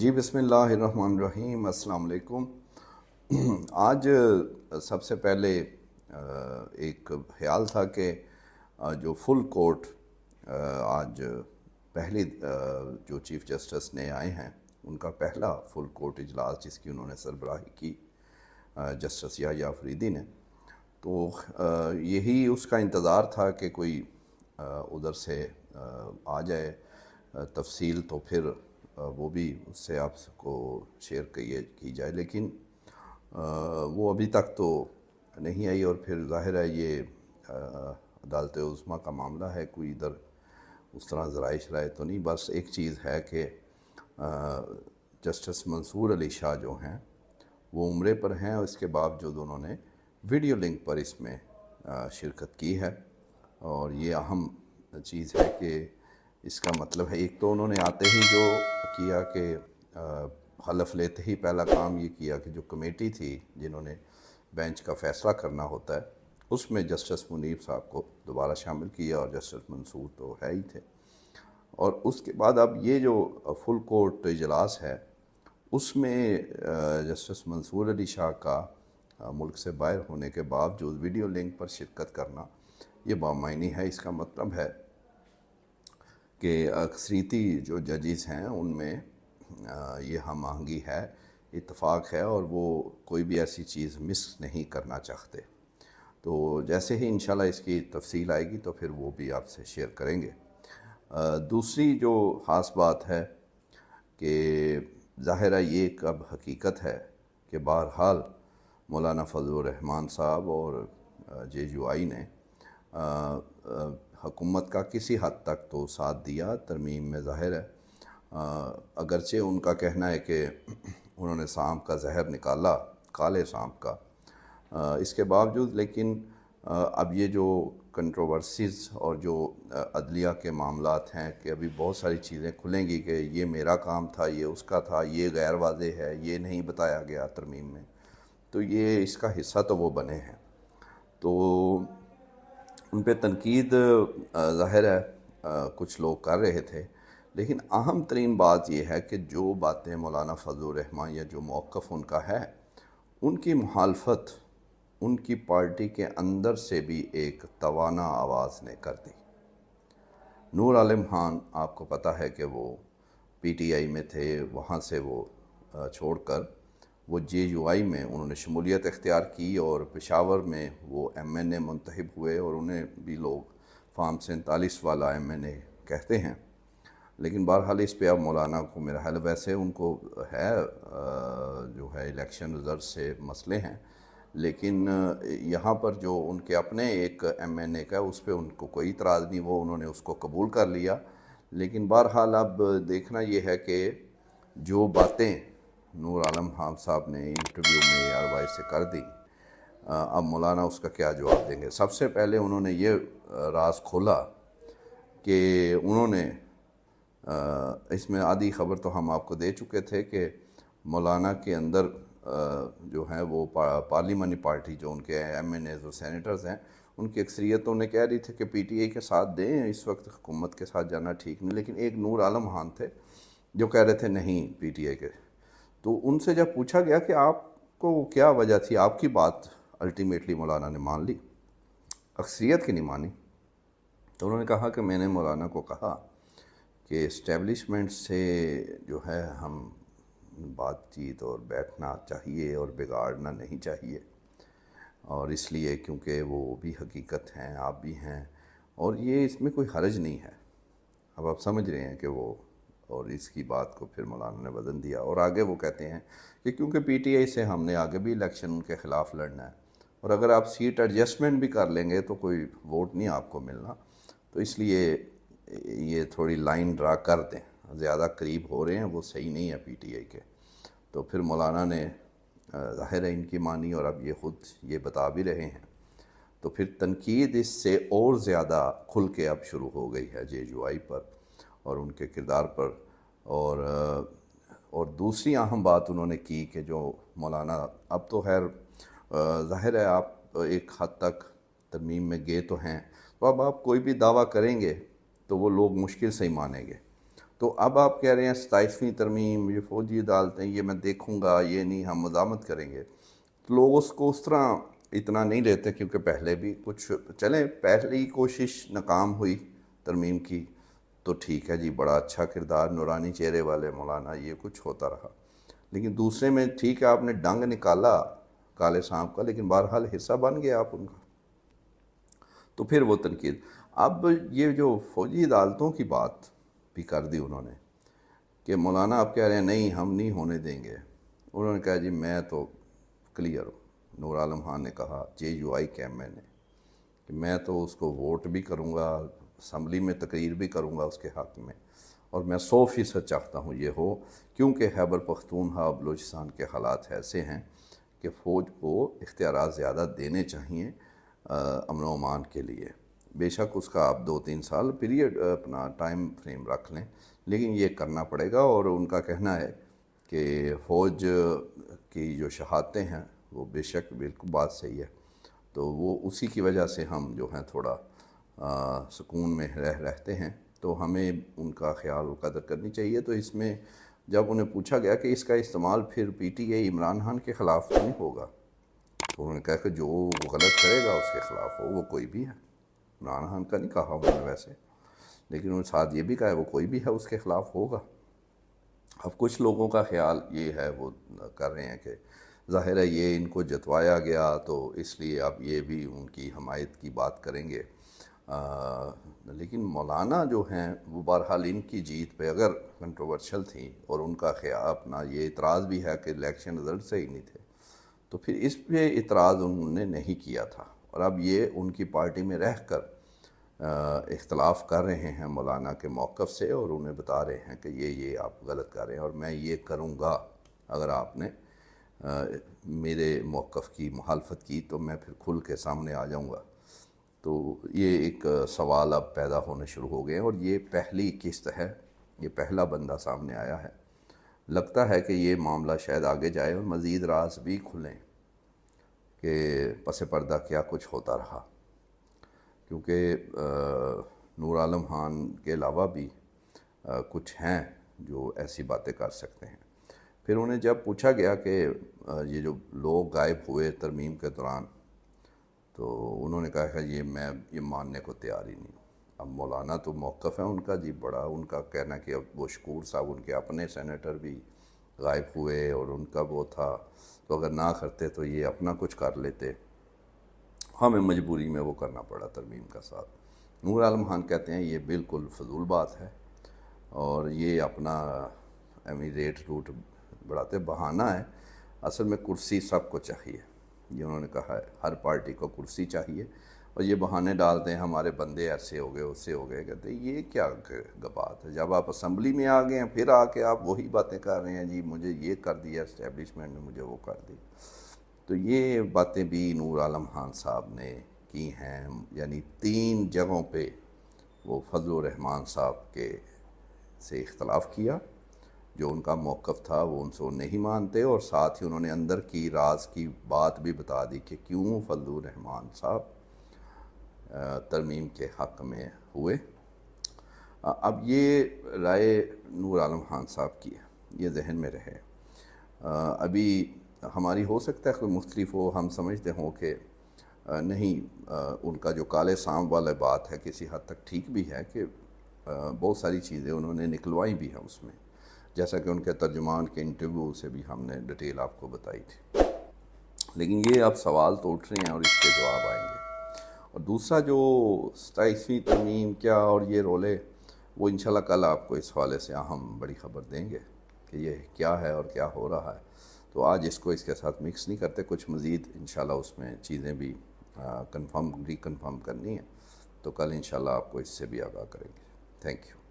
جی بسم اللہ الرحمن الرحیم، السلام علیکم۔ آج سب سے پہلے ایک خیال تھا کہ جو فل کورٹ آج پہلی جو چیف جسٹس نے آئے ہیں ان کا پہلا فل کورٹ اجلاس جس کی انہوں نے سربراہی کی جسٹس یحییٰ آفریدی نے، تو یہی اس کا انتظار تھا کہ کوئی ادھر سے آ جائے تفصیل، تو پھر وہ بھی اس سے آپ کو شیئر کی جائے، لیکن وہ ابھی تک تو نہیں آئی۔ اور پھر ظاہر ہے یہ عدالت عظمیٰ کا معاملہ ہے، کوئی ادھر اس طرح ذرائع شرائع تو نہیں۔ بس ایک چیز ہے کہ جسٹس منصور علی شاہ جو ہیں وہ عمرے پر ہیں، اور اس کے باوجود انہوں نے ویڈیو لنک پر اس میں شرکت کی ہے، اور یہ اہم چیز ہے کہ اس کا مطلب ہے ایک تو انہوں نے آتے ہی جو کیا کہ حلف لیتے ہی پہلا کام یہ کیا کہ جو کمیٹی تھی جنہوں نے بینچ کا فیصلہ کرنا ہوتا ہے اس میں جسٹس منیب صاحب کو دوبارہ شامل کیا، اور جسٹس منصور تو ہے ہی تھے۔ اور اس کے بعد اب یہ جو فل کورٹ اجلاس ہے اس میں جسٹس منصور علی شاہ کا ملک سے باہر ہونے کے باوجود ویڈیو لنک پر شرکت کرنا یہ بامعنی ہے۔ اس کا مطلب ہے کہ اکثریتی جو ججز ہیں ان میں یہ ہم آہنگی ہے، اتفاق ہے، اور وہ کوئی بھی ایسی چیز مس نہیں کرنا چاہتے۔ تو جیسے ہی انشاءاللہ اس کی تفصیل آئے گی تو پھر وہ بھی آپ سے شیئر کریں گے۔ دوسری جو خاص بات ہے کہ ظاہرہ یہ ایک اب حقیقت ہے کہ بہرحال مولانا فضل الرحمان صاحب اور جے یو آئی نے حکومت کا کسی حد تک تو ساتھ دیا ترمیم میں، ظاہر ہے اگرچہ ان کا کہنا ہے کہ انہوں نے سانپ کا زہر نکالا، کالے سانپ کا، اس کے باوجود لیکن اب یہ جو کنٹروورسیز اور جو عدلیہ کے معاملات ہیں کہ ابھی بہت ساری چیزیں کھلیں گی کہ یہ میرا کام تھا، یہ اس کا تھا، یہ غیر واضح ہے، یہ نہیں بتایا گیا ترمیم میں، تو یہ اس کا حصہ تو وہ بنے ہیں۔ تو ان پہ تنقید ظاہر ہے کچھ لوگ کر رہے تھے، لیکن اہم ترین بات یہ ہے کہ جو باتیں مولانا فضل الرحمان یا جو موقف ان کا ہے ان کی مخالفت ان کی پارٹی کے اندر سے بھی ایک توانا آواز نے کر دی۔ نور عالم خان آپ کو پتہ ہے کہ وہ پی ٹی آئی میں تھے، وہاں سے وہ چھوڑ کر وہ جے یو آئی میں انہوں نے شمولیت اختیار کی، اور پشاور میں وہ ایم این اے منتخب ہوئے، اور انہیں بھی لوگ فارم 47 والا ایم این اے کہتے ہیں۔ لیکن بہرحال اس پہ اب مولانا کو میرا حل، ویسے ان کو ہے جو ہے الیکشن رزلٹ سے مسئلے ہیں، لیکن یہاں پر جو ان کے اپنے ایک ایم این اے کا اس پہ ان کو کوئی اعتراض نہیں، وہ انہوں نے اس کو قبول کر لیا۔ لیکن بہرحال اب دیکھنا یہ ہے کہ جو باتیں نور عالم خان صاحب نے انٹرویو میں آر سے کر دی، اب مولانا اس کا کیا جواب دیں گے۔ سب سے پہلے انہوں نے یہ راز کھولا کہ انہوں نے اس میں آدھی خبر تو ہم آپ کو دے چکے تھے کہ مولانا کے اندر جو ہیں وہ پارلیمانی پارٹی جو ان کے ایم این ایز اور سینیٹرز ہیں ان کی اکثریت انہیں کہہ رہی تھی کہ پی ٹی آئی کے ساتھ دیں، اس وقت حکومت کے ساتھ جانا ٹھیک نہیں، لیکن ایک نور عالم خان تھے جو کہہ رہے تھے نہیں پی ٹی آئی کے۔ تو ان سے جب پوچھا گیا کہ آپ کو کیا وجہ تھی، آپ کی بات الٹیمیٹلی مولانا نے مان لی، اکثریت کی نہیں مانی، تو انہوں نے کہا کہ میں نے مولانا کو کہا کہ اسٹیبلشمنٹ سے جو ہے ہم بات چیت اور بیٹھنا چاہیے اور بگاڑنا نہیں چاہیے، اور اس لیے کیونکہ وہ بھی حقیقت ہیں، آپ بھی ہیں، اور یہ اس میں کوئی حرج نہیں ہے۔ اب آپ سمجھ رہے ہیں کہ وہ، اور اس کی بات کو پھر مولانا نے وزن دیا، اور آگے وہ کہتے ہیں کہ کیونکہ پی ٹی آئی سے ہم نے آگے بھی الیکشن ان کے خلاف لڑنا ہے، اور اگر آپ سیٹ ایڈجسٹمنٹ بھی کر لیں گے تو کوئی ووٹ نہیں آپ کو ملنا، تو اس لیے یہ تھوڑی لائن ڈرا کر دیں، زیادہ قریب ہو رہے ہیں، وہ صحیح نہیں ہے پی ٹی آئی کے۔ تو پھر مولانا نے ظاہر ہے ان کی مانی، اور اب یہ خود یہ بتا بھی رہے ہیں، تو پھر تنقید اس سے اور زیادہ کھل کے اب شروع ہو گئی ہے جے یو آئی پر اور ان کے کردار پر۔ اور دوسری اہم بات انہوں نے کی کہ جو مولانا اب تو خیر ظاہر ہے آپ ایک حد تک ترمیم میں گئے تو ہیں، تو اب آپ کوئی بھی دعویٰ کریں گے تو وہ لوگ مشکل سے ہی مانیں گے، تو اب آپ کہہ رہے ہیں 27ویں ترمیم، یہ فوجی عدالتیں، یہ میں دیکھوں گا، یہ نہیں، ہم مزاحمت کریں گے. تو لوگ اس کو اس طرح اتنا نہیں لیتے، کیونکہ پہلے بھی کچھ چلیں، پہلی کوشش ناکام ہوئی ترمیم کی تو ٹھیک ہے جی، بڑا اچھا کردار، نورانی چہرے والے مولانا، یہ کچھ ہوتا رہا. لیکن دوسرے میں ٹھیک ہے آپ نے ڈنگ نکالا کالے سانپ کا، لیکن بہرحال حصہ بن گیا آپ ان کا، تو پھر وہ تنقید. اب یہ جو فوجی عدالتوں کی بات بھی کر دی انہوں نے کہ مولانا آپ کہہ رہے ہیں نہیں ہم نہیں ہونے دیں گے. انہوں نے کہا جی میں تو کلیئر ہوں. نور عالم خان نے کہا JUI کیمپ نے کہ میں تو اس کو ووٹ بھی کروں گا، اسمبلی میں تقریر بھی کروں گا اس کے حق میں، اور میں 100% چاہتا ہوں یہ ہو، کیونکہ خیبر پختونخوا بلوچستان کے حالات ایسے ہیں کہ فوج کو اختیارات زیادہ دینے چاہیے امن و امان کے لیے. بے شک اس کا آپ 2-3 سال پیریڈ اپنا ٹائم فریم رکھ لیں، لیکن یہ کرنا پڑے گا. اور ان کا کہنا ہے کہ فوج کی جو شہادتیں ہیں وہ بے شک بالکل بات صحیح ہے، تو وہ اسی کی وجہ سے ہم جو ہیں تھوڑا سکون میں رہتے ہیں، تو ہمیں ان کا خیال و قدر کرنی چاہیے. تو اس میں جب انہیں پوچھا گیا کہ اس کا استعمال پھر PTI عمران خان کے خلاف تو نہیں ہوگا، تو انہوں نے کہا کہ جو غلط کرے گا اس کے خلاف ہو، وہ کوئی بھی ہے. عمران خان کا نہیں کہا انہوں نے ویسے، لیکن انہوں نے ساتھ یہ بھی کہا ہے وہ کوئی بھی ہے اس کے خلاف ہوگا. اب کچھ لوگوں کا خیال یہ ہے، وہ کر رہے ہیں کہ ظاہر ہے یہ ان کو جتوایا گیا تو اس لیے اب یہ بھی ان کی حمایت کی بات کریں گے. لیکن مولانا جو ہیں وہ بہرحال ان کی جیت پہ اگر کنٹروورشل تھیں، اور ان کا خیال اپنا یہ اعتراض بھی ہے کہ الیکشن رزلٹ سے ہی نہیں تھے، تو پھر اس پہ اعتراض انہوں نے نہیں کیا تھا. اور اب یہ ان کی پارٹی میں رہ کر اختلاف کر رہے ہیں مولانا کے موقف سے، اور انہیں بتا رہے ہیں کہ یہ آپ غلط کر رہے ہیں، اور میں یہ کروں گا اگر آپ نے میرے موقف کی مخالفت کی تو میں پھر کھل کے سامنے آ جاؤں گا. تو یہ ایک سوال اب پیدا ہونے شروع ہو گئے ہیں، اور یہ پہلی قسط ہے، یہ پہلا بندہ سامنے آیا ہے. لگتا ہے کہ یہ معاملہ شاید آگے جائے اور مزید راز بھی کھلیں کہ پس پردہ کیا کچھ ہوتا رہا، کیونکہ نور عالم خان کے علاوہ بھی کچھ ہیں جو ایسی باتیں کر سکتے ہیں. پھر انہیں جب پوچھا گیا کہ یہ جو لوگ غائب ہوئے ترمیم کے دوران، تو انہوں نے کہا کہ میں یہ ماننے کو تیار ہی نہیں ہوں. اب مولانا تو موقف ہے ان کا جی بڑا، ان کا کہنا کہ اب وہ شکور صاحب ان کے اپنے سینیٹر بھی غائب ہوئے اور ان کا وہ تھا، تو اگر نہ کرتے تو یہ اپنا کچھ کر لیتے، ہمیں مجبوری میں وہ کرنا پڑا ترمیم کا ساتھ. نور عالم خان کہتے ہیں یہ بالکل فضول بات ہے، اور یہ اپنا ریٹ روٹ بڑھاتے بہانہ ہے. اصل میں کرسی سب کو چاہیے، یہ انہوں نے کہا ہے ہر پارٹی کو کرسی چاہیے، اور یہ بہانے ڈالتے ہیں ہمارے بندے ایسے ہو گئے اس سے ہو گئے. کہتے ہیں یہ کیا بات ہے، جب آپ اسمبلی میں آ گئے ہیں پھر آ کے آپ وہی باتیں کر رہے ہیں جی مجھے یہ کر دیا اسٹیبلشمنٹ نے، مجھے وہ کر دی. تو یہ باتیں بھی نور عالم خان صاحب نے کی ہیں، یعنی 3 جگہوں پہ وہ فضل الرحمان صاحب کے سے اختلاف کیا، جو ان کا موقف تھا وہ ان سے نہیں مانتے، اور ساتھ ہی انہوں نے اندر کی راز کی بات بھی بتا دی کہ کیوں فضل الرحمان صاحب ترمیم کے حق میں ہوئے. اب یہ رائے نور عالم خان صاحب کی ہے، یہ ذہن میں رہے. ابھی ہماری ہو سکتا ہے کوئی مختلف ہو، ہم سمجھتے ہوں کہ نہیں ان کا جو کالے سانپ والا بات ہے کسی حد تک ٹھیک بھی ہے کہ بہت ساری چیزیں انہوں نے نکلوائی بھی ہیں اس میں، جیسا کہ ان کے ترجمان کے انٹرویو سے بھی ہم نے ڈیٹیل آپ کو بتائی تھی. لیکن یہ اب سوال تو اٹھ رہے ہیں اور اس کے جواب آئیں گے. اور دوسرا جو 27ویں ترمیم کیا اور یہ رولے، وہ انشاءاللہ کل آپ کو اس حوالے سے ہم بڑی خبر دیں گے کہ یہ کیا ہے اور کیا ہو رہا ہے. تو آج اس کو اس کے ساتھ مکس نہیں کرتے، کچھ مزید انشاءاللہ اس میں چیزیں بھی ری کنفرم کرنی ہیں، تو کل انشاءاللہ آپ کو اس سے بھی آگاہ کریں گے. Thank you.